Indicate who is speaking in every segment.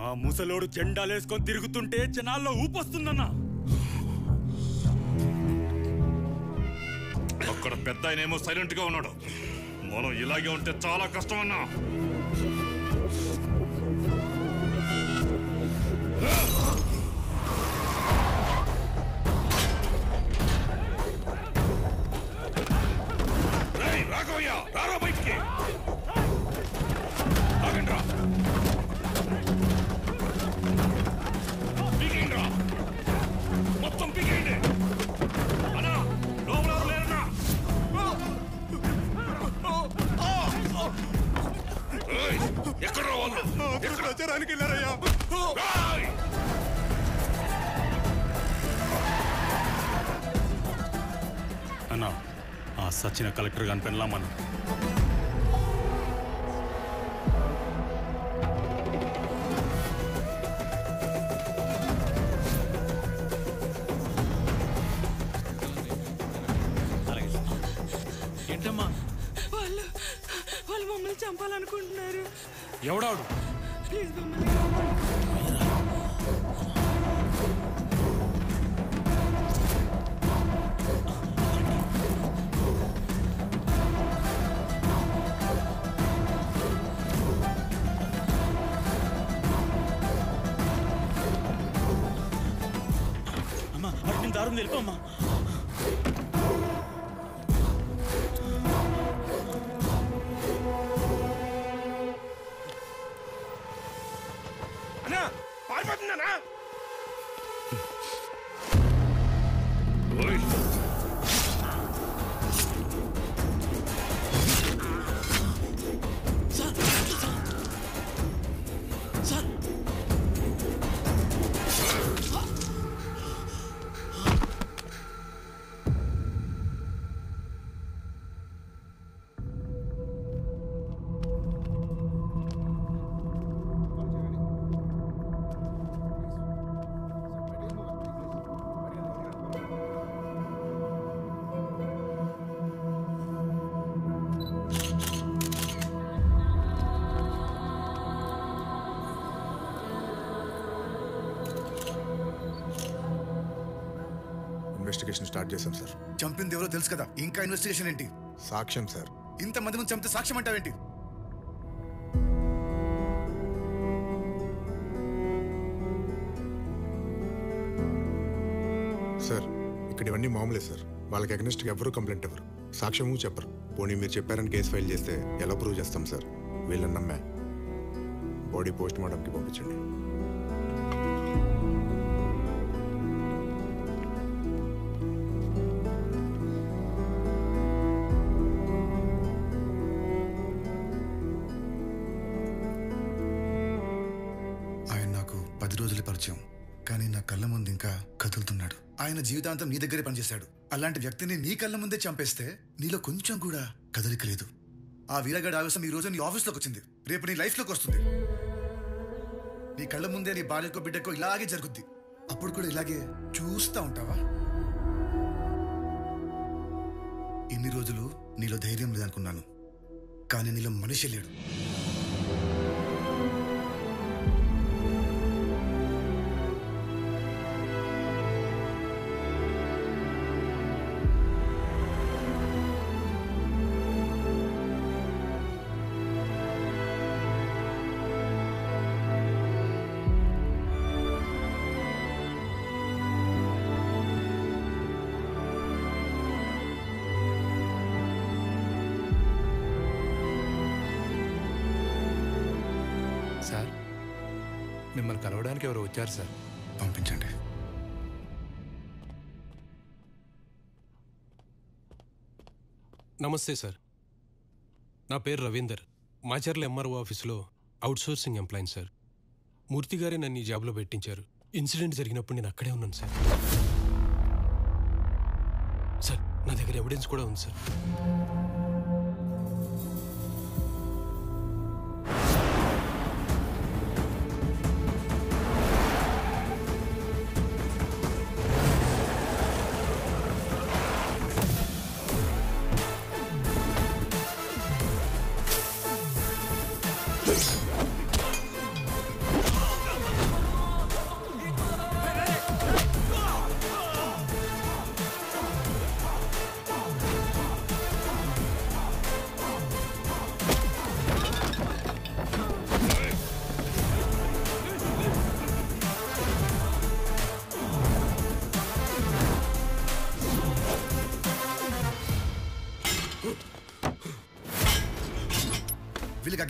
Speaker 1: ఆ ముసలోడు జెండాలేసుకొని తిరుగుతుంటే జనాల్లో ఊపొస్తుందన్నా.
Speaker 2: అక్కడ పెద్ద ఆయనేమో సైలెంట్ గా ఉన్నాడు. మనం ఇలాగే ఉంటే చాలా కష్టం అన్నా. రాఘవయ్య రారా బయటికి. ఆగండ్రా, పీకేయండిరా, మొత్తం పీకేయండి. అన్నా లోపల లేరన్నా. ఎక్కడ వాళ్ళు? ఎక్కడ ప్రచారానికి వెళ్ళారయ్యా?
Speaker 1: అన్నా ఆ సచిన కలెక్టర్ గాని పెళ్ళామన్నా.
Speaker 3: ఏంటమ్మా?
Speaker 4: వాళ్ళు మమ్మల్ని చంపాలనుకుంటున్నారు.
Speaker 3: ఎవడాడు?
Speaker 4: ప్లీజ్ మమ్మల్ని
Speaker 3: అమ్మా వాటిని దారుణం వెళ్ళిపోమ్మా.
Speaker 2: పారిపోతుందనా?
Speaker 5: ఇన్వెస్టిగేషన్ స్టార్ట్ చేశాం సార్.
Speaker 6: చంపింది ఎవరో తెలుసు కదా, ఇంకా ఇన్వెస్టిగేషన్ ఏంటి?
Speaker 5: సాక్ష్యం సార్.
Speaker 6: ఇంతమంది ముందు చంపితే సాక్ష్యం అంటావేంటి?
Speaker 5: సార్ ఇక్కడ ఇవన్నీ మామూలే సార్. వాళ్ళకి అగెనిస్ట్గా ఎవరు కంప్లైంట్ ఎవరు, సాక్ష్యము చెప్పరు. పోనీ మీరు చెప్పారని కేసు ఫైల్ చేస్తే ఎలా ప్రూవ్ చేస్తాం సార్? వీళ్ళని నమ్మా. బాడీ పోస్ట్ మార్టంకి పంపించండి.
Speaker 6: ఆయన నాకు 10 రోజుల పరిచయం, కానీ నా కళ్ళ ముందు ఇంకా కదులుతున్నాడు. ఆయన జీవితాంతం నీ దగ్గరే పనిచేశాడు. అలాంటి వ్యక్తిని నీ కళ్ళ ముందే చంపేస్తే నీలో కొంచెం కూడా కదలిక లేదు. ఆ వీరగాడి ఆవేశం ఈ రోజు నీ ఆఫీస్లోకి వచ్చింది, రేపు నీ లైఫ్లోకి వస్తుంది. నీ కళ్ళ ముందే నీ భార్యకో బిడ్డకో ఇలాగే జరుగుద్ది. అప్పుడు కూడా ఇలాగే చూస్తా ఉంటావా? ఇన్ని రోజులు నీలో ధైర్యం లేదనుకున్నాను, కానీ నీలో మనిషి లేడు.
Speaker 7: సార్ మిమ్మల్ని కలవడానికి ఎవరు వచ్చారు సార్?
Speaker 6: పంపించండి.
Speaker 7: నమస్తే సార్, నా పేరు రవీందర్. మాచర్ల ఎంఆర్ఓ ఆఫీసులో అవుట్సోర్సింగ్ ఎంప్లాయీ సార్. మూర్తి గారే నన్ను ఈ జాబ్లో పెట్టించారు. ఇన్సిడెంట్ జరిగినప్పుడు నేను అక్కడే ఉన్నాను సార్. సార్ నా దగ్గర ఎవిడెన్స్ కూడా ఉంది సార్.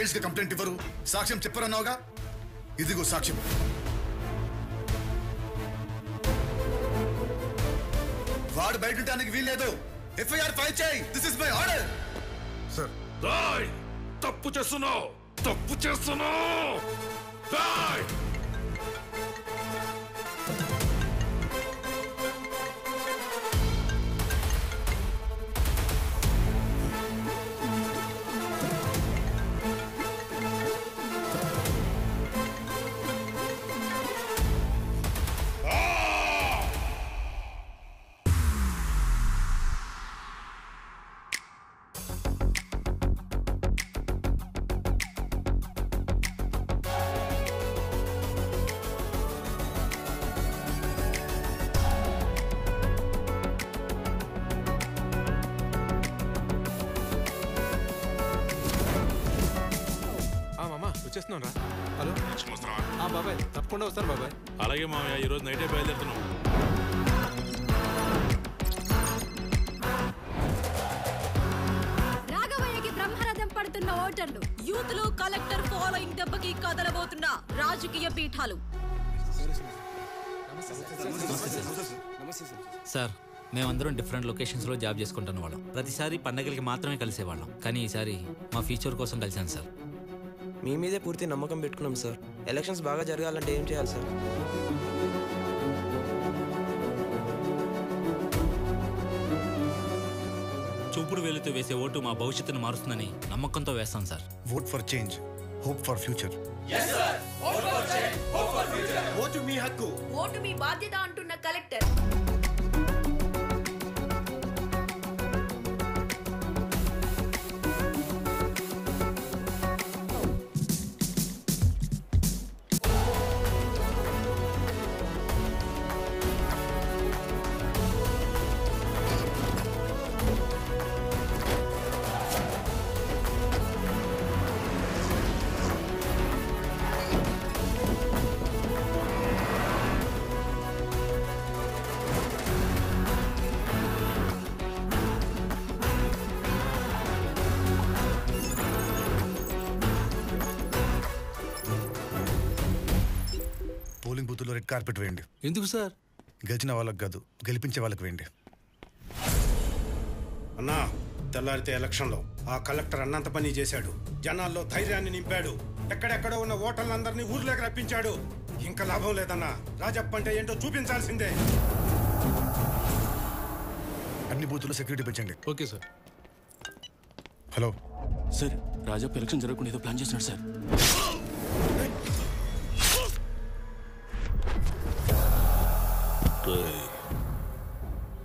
Speaker 6: అగేన్స్ట్ గా కంప్లైంట్ ఇవ్వరు, సాక్ష్యం చెప్పరన్నావుగా, ఇదిగో సాక్ష్యం. వాడు బయట ఉండడానికి వీల్లేదు. ఎఫ్ఐఆర్ ఫైల్ చేయి. This is my order.
Speaker 5: Sir
Speaker 2: Roy తప్పు చేస్తున్నావు, తప్పు చేస్తున్నావు. రాయ్
Speaker 7: వచ్చేస్తున్నాం రా. హలో బాబాయ్, తప్పకుండా వస్తాను బాబాయ్.
Speaker 1: అలాగే మామయ్య, ఈరోజు నైటే బయలుదేరుతున్నాం.
Speaker 8: రాఘవయ్యకి బ్రహ్మరథం పడుతున్న ఓటర్లు, యూత్ లో కలెక్టర్ ఫాలోయింగ్ దెబ్బకి కదలబోతున్న రాజకీయ పీఠాలు.
Speaker 9: సార్, మేమందరం డిఫరెంట్ లొకేషన్స్లో జాబ్ చేసుకుంటున్న వాళ్ళం. ప్రతిసారి పండగలకి మాత్రమే కలిసేవాళ్ళం, కానీ ఈసారి మా ఫ్యూచర్ కోసం కలిసాను సార్.
Speaker 10: మీ మీదే పూర్తి నమ్మకం పెట్టుకున్నాం సార్. ఎలక్షన్స్ బాగా జరగాలంటే ఏం చేయాలి సార్?
Speaker 9: చూపుడు వేలుతో వేసే ఓటు మా భవిష్యత్తును మారుస్తుందని నమ్మకంతో వేస్తాం సార్.
Speaker 6: Vote for change, hope for future.
Speaker 8: Vote మీ హక్కు, ఓటు మీ బాధ్యత అంటున్న కలెక్టర్.
Speaker 6: పోలింగ్ బూత్లో రెడ్ కార్పెట్ వేయండి.
Speaker 3: ఎందుకు సార్?
Speaker 6: గెలిచిన వాళ్ళకి కాదు, గెలిపించే వాళ్ళకి వేయండి.
Speaker 11: అన్నా, తెల్లారితే ఎలక్షన్లో ఆ కలెక్టర్ అన్నంత పని చేశాడు. జనాల్లో ధైర్యాన్ని నింపాడు. ఎక్కడెక్కడో ఉన్న ఓటర్లందరినీ ఊర్లోకి రప్పించాడు. ఇంకా లాభం లేదన్నా. రాజప్ప అంటే ఏంటో చూపించాల్సిందే.
Speaker 6: అన్ని బూతుల్లో సెక్యూరిటీ పెంచండి.
Speaker 7: Okay sir.
Speaker 6: Hello
Speaker 3: sir, Rajappa election జరగకుండా ఏదో ప్లాన్ చేస్తున్నాడు సార్.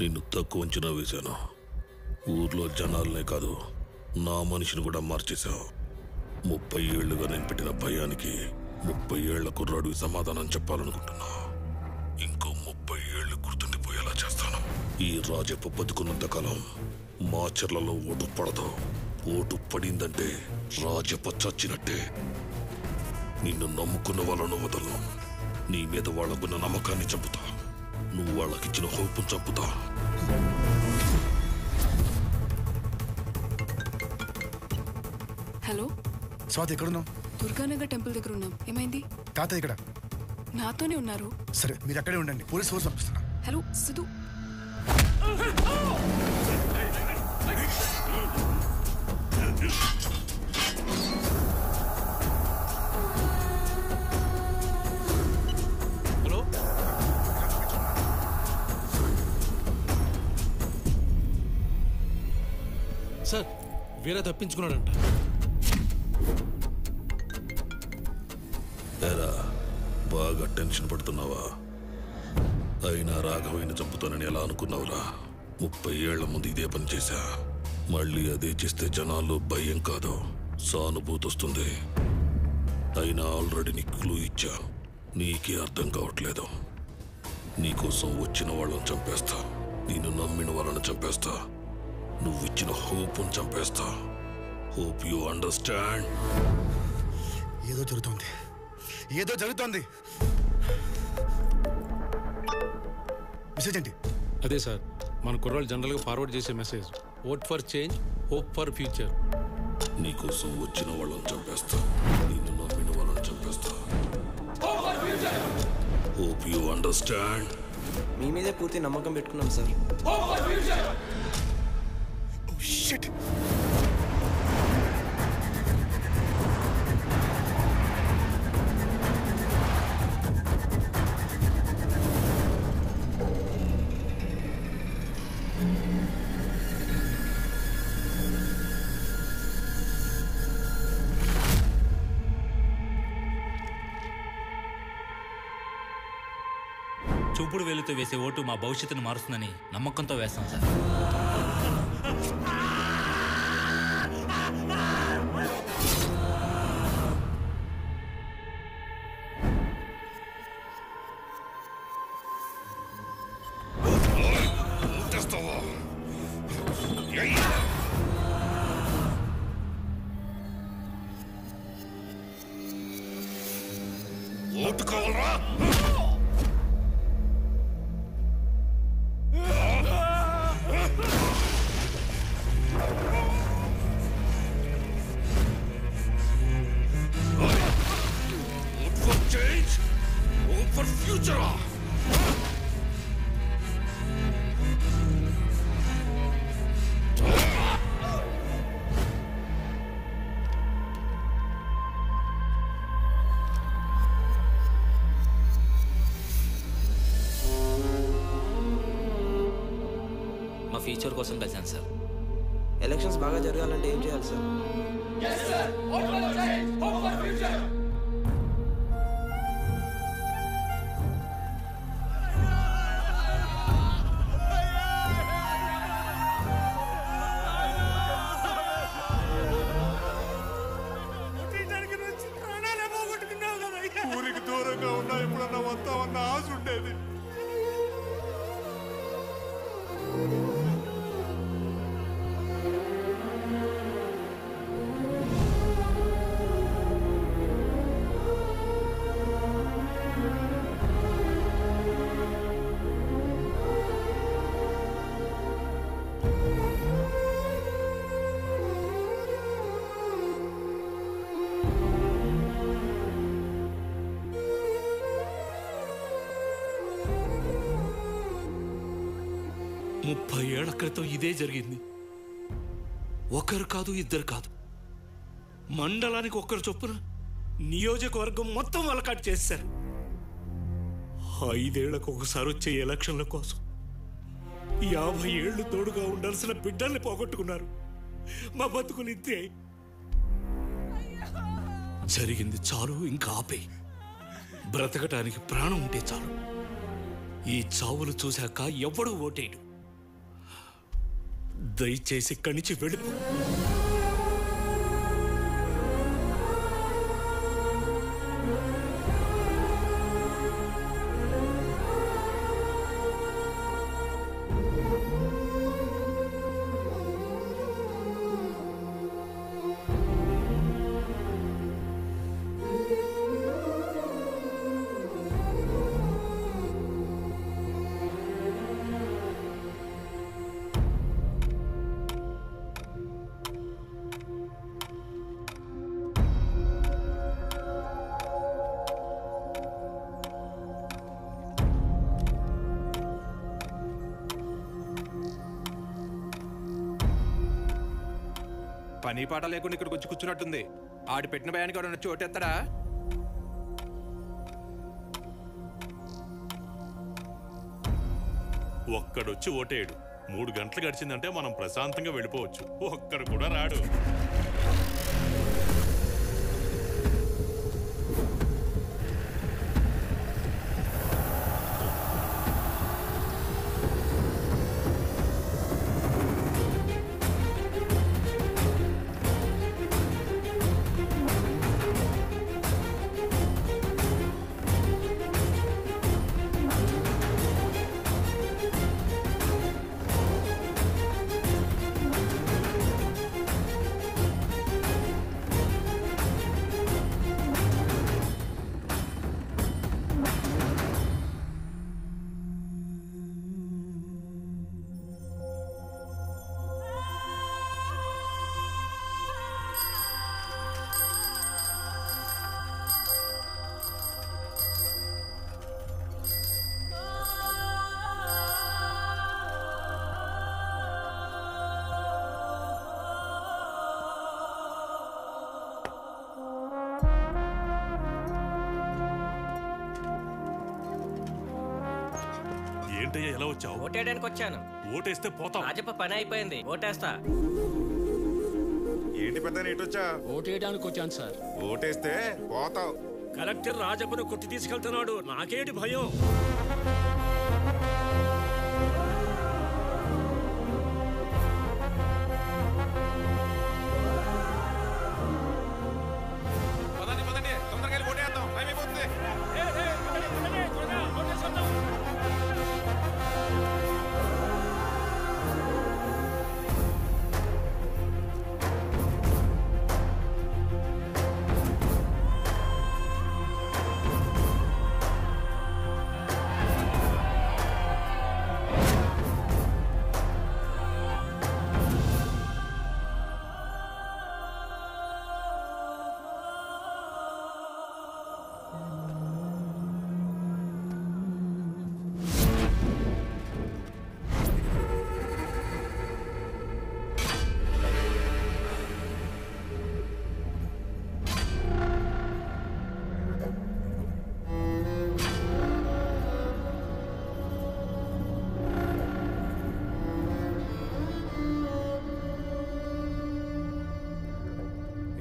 Speaker 2: నిన్ను తక్కువ అంచనా వేశాను. ఊర్లో జనాలనే కాదు, నా మనిషిని కూడా మార్చేశావు. 30 ఏళ్లుగా నేను పెట్టిన భయానికి 30 ఏళ్ల కుర్రాడు సమాధానం చెప్పాలనుకుంటున్నా. ఇంకో 30 ఏళ్లు గుర్తుండిపోయేలా చేస్తాను. ఈ రాజప్ప బతుకున్నంత కాలం మాచర్లలో ఓటు పడదు. ఓటు పడిందంటే రాజప్ప చచ్చినట్టే. నిన్ను నమ్ముకున్న వాళ్ళను వదలను. నీ మీద వాళ్ళకున్న నమ్మకాన్ని చంపుతా. నువ్వు వాళ్ళకిచ్చిన హోపు చంపుతా.
Speaker 4: హలో
Speaker 6: స్వాతి, ఎక్కడున్నావు?
Speaker 4: దుర్గానగర్ టెంపుల్ దగ్గర ఉన్నాం. ఏమైంది?
Speaker 6: తాతయ్య ఇక్కడ.
Speaker 4: నాతోనే ఉన్నారు.
Speaker 6: సరే, మీరు అక్కడే ఉండండి. పోలీస్ ఫోర్స్ పంపిస్తున్నా.
Speaker 4: Hello Siddhu.
Speaker 7: Hello sir, Veera తప్పించుకున్నాడంట.
Speaker 2: ఏరా, బాగా టెన్షన్ పడుతున్నావా? అయినా రాఘవయ్యని చంపుతానని ఎలా అనుకున్నావురా? 30 ఏళ్ల ముందు ఇదే పని చేశా. మళ్ళీ అదే చేస్తే జనాల్లో భయం కాదు, సానుభూతి వస్తుంది. అయినా ఆల్రెడీ నీకు క్లూ ఇచ్చా. నీకే అర్థం కావట్లేదు. నీకోసం వచ్చిన వాళ్ళని చంపేస్తా. నేను నమ్మిన వాళ్ళని చంపేస్తా. నువ్విచ్చిన హోప్ను చంపేస్తా. Hope you understand.
Speaker 6: ఏదో జరుగుతోంది, ఏదో జరుగుతోంది. మెసేజ్ ఏంటి?
Speaker 7: అదే సార్, మన కుర్రాళ్ళు జనరల్గా ఫార్వర్డ్ చేసే message. Vote for change, hope for future.
Speaker 2: నీకోసం వచ్చిన వాళ్ళని చంపేస్తా, నిన్ను నమ్మిన వాళ్ళని చంపేస్తా. Hope you understand.
Speaker 10: మీ మీదే పూర్తి నమ్మకం పెట్టుకున్నాం సార్.
Speaker 9: చూపుడు వేలుతో వేసే ఓటు మా భవిష్యత్తును మారుస్తుందని నమ్మకంతో వేస్తాం సార్.
Speaker 2: ఓటు కావాలరా?
Speaker 9: మా ఫ్యూచర్ కోసం కలిసాను సార్.
Speaker 10: ఎలక్షన్స్ బాగా జరగాలంటే ఏం చేయాలి సార్?
Speaker 12: ఊరికి దూరంగా ఉన్నా ఎప్పుడన్నా వస్తామన్న ఆశ ఉండేది.
Speaker 13: ముప్పై ఏళ్ల క్రితం ఇదే జరిగింది. ఒకరు కాదు, ఇద్దరు కాదు, మండలానికి ఒక్కరు చొప్పున నియోజకవర్గం మొత్తం వలకాటు చేశారు. 5 ఏళ్లకు ఒకసారి వచ్చే ఎలక్షన్ల కోసం 50 ఏళ్లు తోడుగా ఉండాల్సిన బిడ్డల్ని పోగొట్టుకున్నారు. మా బతుకులు ఇంతే. జరిగింది చాలు, ఇంకా ఆపే. బ్రతకటానికి ప్రాణం ఉంటే చాలు. ఈ చావులు చూశాక ఎవ్వడూ ఓటేయడు. దయచేసి ఇక్కడి నుంచి వెళ్ళిపో.
Speaker 14: పని పాట లేకుండా ఇక్కడికి వచ్చి కూర్చున్నట్టుంది. ఆడి పెట్టిన భయానికి ఎవరైనా వచ్చి ఓటేస్తాడా?
Speaker 1: ఒక్కడొచ్చి ఓటేయడు. 3 గంటలు గడిచిందంటే మనం ప్రశాంతంగా వెళ్ళిపోవచ్చు. ఒక్కడు కూడా రాడు. ఏంటయ్యా ఎలా వచ్చావు?
Speaker 15: ఓటేయడానికి వచ్చాను.
Speaker 1: ఓటేస్తే పోతావు.
Speaker 15: రాజప్ప పని అయిపోయింది, ఓటేస్తా.
Speaker 12: ఏంటి పెద్ద ఎటొచ్చా?
Speaker 16: ఓటేయడానికి వచ్చాను సార్.
Speaker 12: ఓటేస్తే పోతావు.
Speaker 16: కలెక్టర్ రాజప్పను కొట్టి తీసుకెళ్తున్నాడు, నాకేంటి భయం?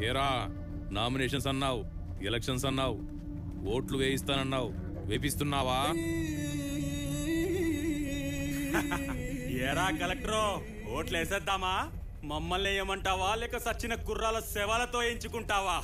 Speaker 14: ఏరా, నామినేషన్స్ అన్నావు, ఎలక్షన్స్ అన్నావు, ఓట్లు వేయిస్తానన్నావు, వేపిస్తున్నావా?
Speaker 17: ఏరా కలెక్టరు, ఓట్లు వేసేద్దామా? మమ్మల్ని వేయమంటావా లేక సచ్చిన కుర్రాల సేవలతో ఎంచుకుంటావా?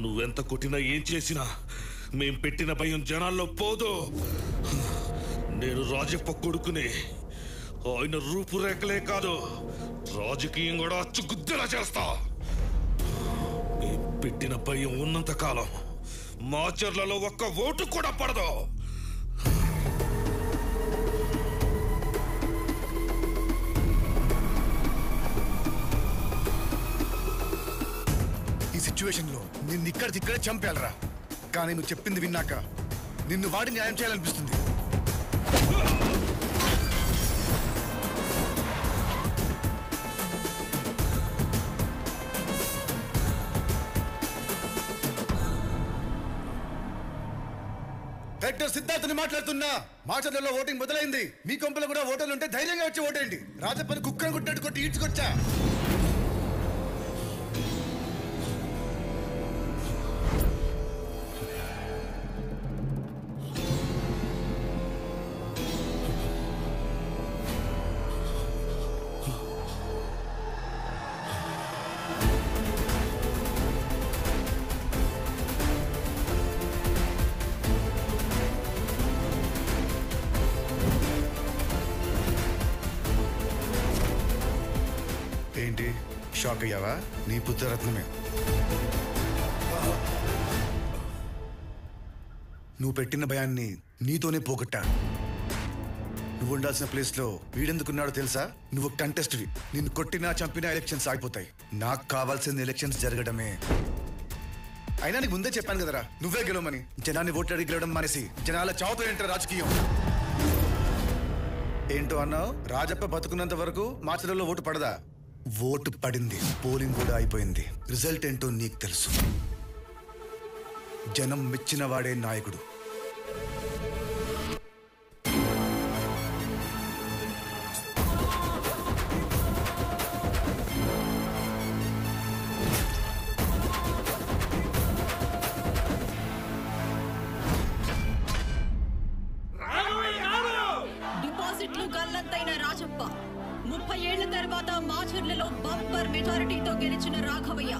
Speaker 2: నువ్వెంత కొట్టినా ఏం చేసినా మేం పెట్టిన భయం జనాల్లో పోదు. నేను రాజప్ప కొడుకుని, ఆయన రూపురేఖలే కాదు రాజకీయం కూడా అచ్చుగుద్దేలా చేస్తా. మేం పెట్టిన భయం ఉన్నంత కాలం మాచర్లలో ఒక్క ఓటు కూడా పడదు.
Speaker 6: సిచ్యువేషన్లో నిన్ను ఇక్కడికిక్కడే చంపేయాలరా, కానీ నువ్వు చెప్పింది విన్నాక నిన్ను వాడి న్యాయం చేయాలనిపిస్తుంది. కలెక్టర్ సిద్ధార్థని మాట్లాడుతున్నా. మాచర్లలో ఓటింగ్ మొదలైంది. మీ కొంపలో కూడా ఓటర్లు ఉంటే ధైర్యంగా వచ్చి ఓటేయండి. రాజప్పని కుక్కను కొట్టినట్టు కొట్టి ఈడ్చుకొచ్చా. షాక్ అయ్యావా? నీ పుత్రరత్నమే. నువ్వు పెట్టిన భయాన్ని నీతోనే పోగొట్టా. నువ్వు ఉండాల్సిన ప్లేస్లో వీడెందుకున్నాడో తెలుసా? నువ్వు కంటెస్ట్వి. నిన్ను కొట్టినా చంపినా ఎలక్షన్స్ ఆగిపోతాయి. నాకు కావాల్సిన ఎలక్షన్స్ జరగడమే. అయినా నీకు ముందే చెప్పాను కదరా నువ్వే గెలవమని. జనాన్ని ఓట్లు అడిగి గెలవడం మానేసి జనాల చావుతో ఏంటో రాజకీయం. ఏంటో అన్నావు? రాజప్ప బతుకున్నంత వరకు మాచర్లలో ఓటు పడదా? ఓటు పడింది, పోలింగ్ కూడా అయిపోయింది. రిజల్ట్ ఏంటో నీకు తెలుసు. జనం మెచ్చిన వాడే నాయకుడు.
Speaker 8: డిపాజిట్లు గల్లంతైన రాజప్ప 30 ఏళ్ల తర్వాత మాచర్లలో బంపర్ మెజారిటీతో గెలిచిన రాఘవయ్య